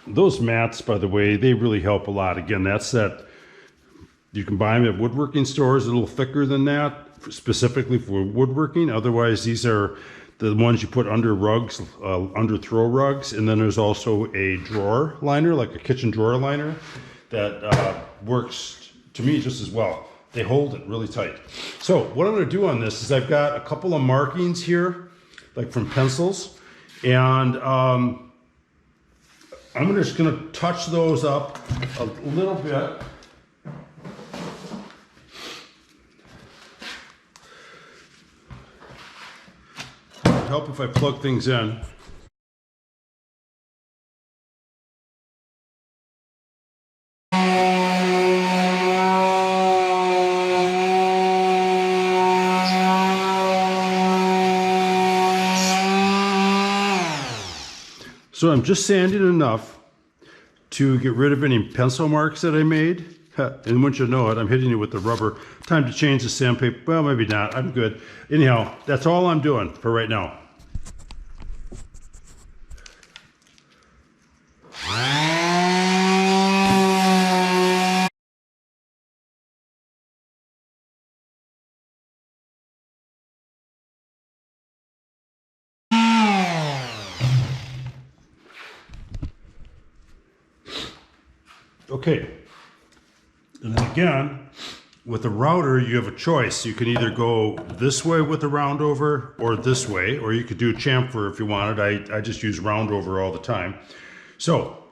those mats, by the way, they really help a lot. Again, that's that, you can buy them at woodworking stores a little thicker than that, specifically for woodworking. Otherwise, these are the ones you put under rugs, under throw rugs. And then there's also a drawer liner, like a kitchen drawer liner, that works to me just as well. They hold it really tight. So what I'm going to do on this is I've got a couple of markings here, like from pencils, and I'm just going to touch those up a little bit. It'd help if I plug things in. So I'm just sanding enough to get rid of any pencil marks that I made. And once you know it, I'm hitting it with the rubber. Time to change the sandpaper. Well, maybe not. I'm good. Anyhow, that's all I'm doing for right now. Okay, and then again, with the router, you have a choice. You can either go this way with the roundover or this way, or you could do chamfer if you wanted. I just use roundover all the time. So,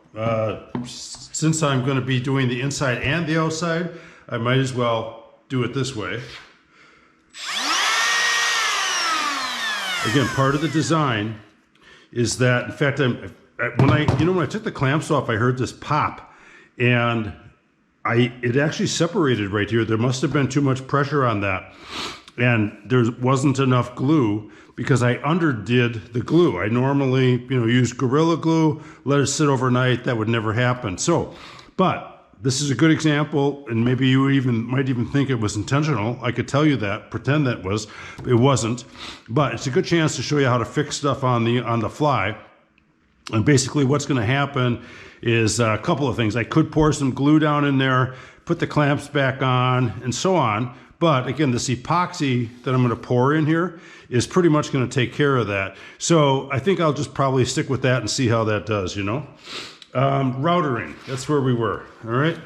since I'm going to be doing the inside and the outside, I might as well do it this way. Again, part of the design is that, in fact, when I took the clamps off, I heard this pop. And it actually separated right here. There must have been too much pressure on that. And there wasn't enough glue because I underdid the glue. I normally, use Gorilla Glue, let it sit overnight. That would never happen. So, but this is a good example, and maybe you might even think it was intentional. I could tell you that, pretend that it wasn't. But it's a good chance to show you how to fix stuff on the fly. And basically what's going to happen is a couple of things. I could pour some glue down in there, put the clamps back on, and so on. But again, this epoxy that I'm going to pour in here is pretty much going to take care of that. So I think I'll just probably stick with that and see how that does, Routering, that's where we were, all right?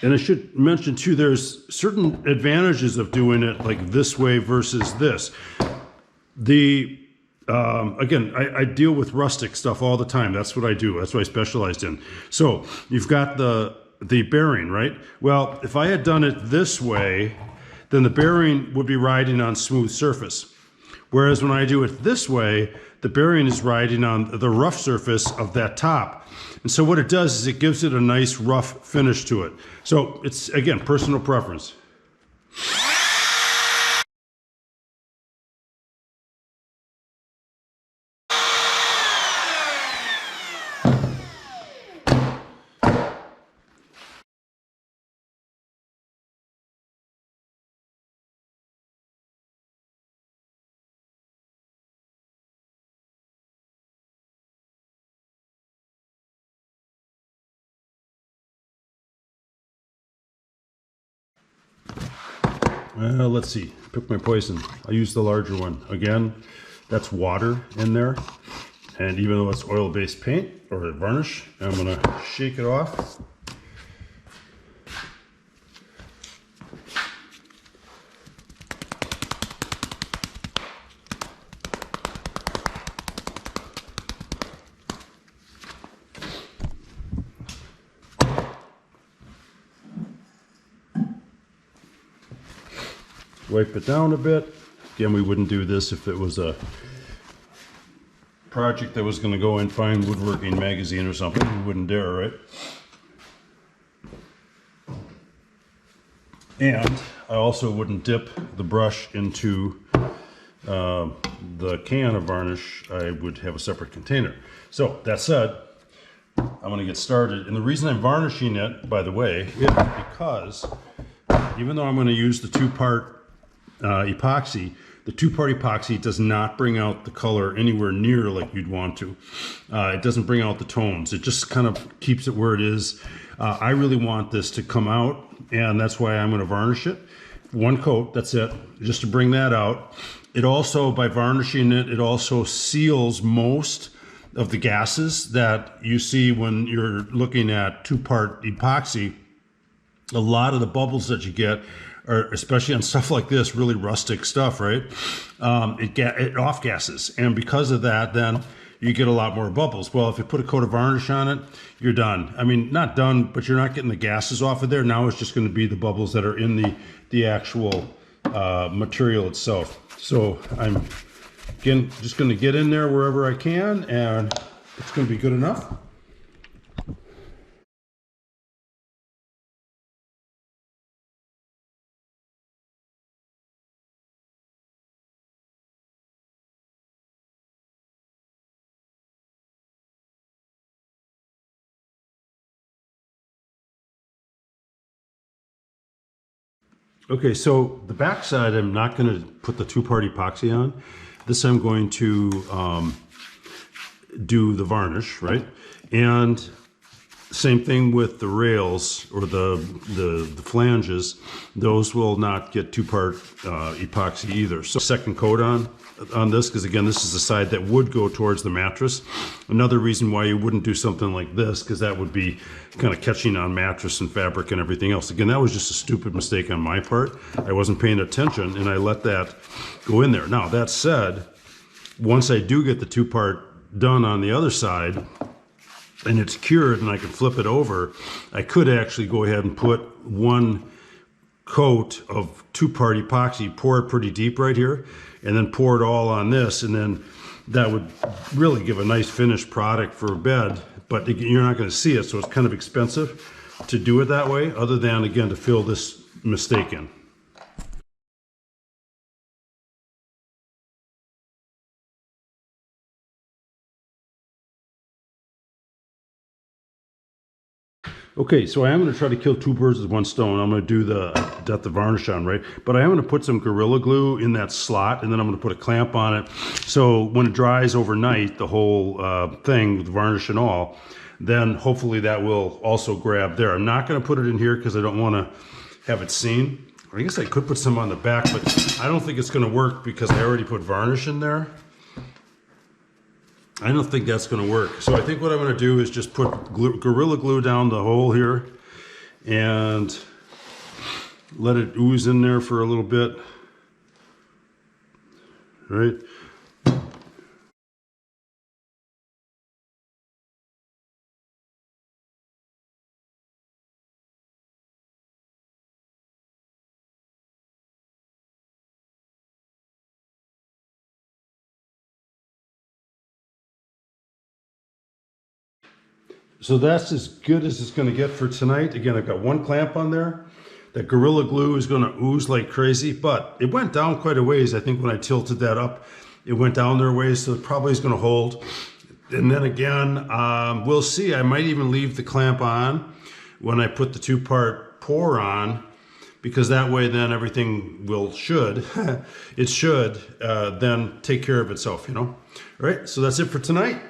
And I should mention too, there's certain advantages of doing it like this way versus this. Again, I deal with rustic stuff all the time. That's what I do. That's what I specialized in. So you've got the bearing, right? Well, if I had done it this way, then the bearing would be riding on smooth surface. Whereas when I do it this way, the bearing is riding on the rough surface of that top. And so what it does is it gives it a nice rough finish to it. So it's, again, personal preference. Well, let's see. Pick my poison. I use the larger one. Again, that's water in there. And even though it's oil-based paint or varnish, I'm going to shake it off. Wipe it down a bit. Again, we wouldn't do this if it was a project that was going to go in Fine Woodworking magazine or something. We wouldn't dare, right? And I also wouldn't dip the brush into the can of varnish. I would have a separate container. So that said, I'm going to get started. And the reason I'm varnishing it, by the way, is because even though I'm going to use the two-part epoxy, the two-part epoxy does not bring out the color anywhere near like you'd want to. It doesn't bring out the tones. It just kind of keeps it where it is. I really want this to come out, and that's why I'm going to varnish it. One coat, that's it, just to bring that out. It also, by varnishing it, it also seals most of the gases that you see when you're looking at two-part epoxy. A lot of the bubbles that you get are, especially on stuff like this, really rustic stuff, right? It off-gases, and because of that, then you get a lot more bubbles. Well, if you put a coat of varnish on it, you're done. I mean, not done, but you're not getting the gases off of there. Now it's just going to be the bubbles that are in the actual material itself. So I'm, again, just going to get in there wherever I can, and it's going to be good enough. Okay, so the back side, I'm not going to put the two-part epoxy on. This I'm going to do the varnish, right? And same thing with the rails or the flanges. Those will not get two-part epoxy either. So second coat on this, because again, this is the side that would go towards the mattress. Another reason why you wouldn't do something like this, because that would be kind of catching on mattress and fabric and everything else. Again, that was just a stupid mistake on my part. I wasn't paying attention, and I let that go in there. Now, that said, once I do get the two-part done on the other side, and it's cured and I can flip it over, I could actually go ahead and put one coat of two-part epoxy, pour it pretty deep right here, and then pour it all on this, and then that would really give a nice finished product for a bed, but you're not going to see it, so it's kind of expensive to do it that way, other than, again, to fill this mistake in. Okay, so I am going to try to kill two birds with one stone. I'm going to do the varnish on, right? But I am going to put some Gorilla Glue in that slot, and then I'm going to put a clamp on it. So when it dries overnight, the whole thing, with the varnish and all, then hopefully that will also grab there. I'm not going to put it in here because I don't want to have it seen. I guess I could put some on the back, but I don't think it's going to work because I already put varnish in there. I don't think that's going to work. So I think what I'm going to do is just put Gorilla Glue down the hole here and let it ooze in there for a little bit. Right? So that's as good as it's going to get for tonight. Again, I've got one clamp on there. That Gorilla Glue is going to ooze like crazy, but it went down quite a ways. I think when I tilted that up, it went down there a ways, so it probably is going to hold. And then again, we'll see. I might even leave the clamp on when I put the two-part pour on, because that way then everything should then take care of itself, you know? All right, so that's it for tonight.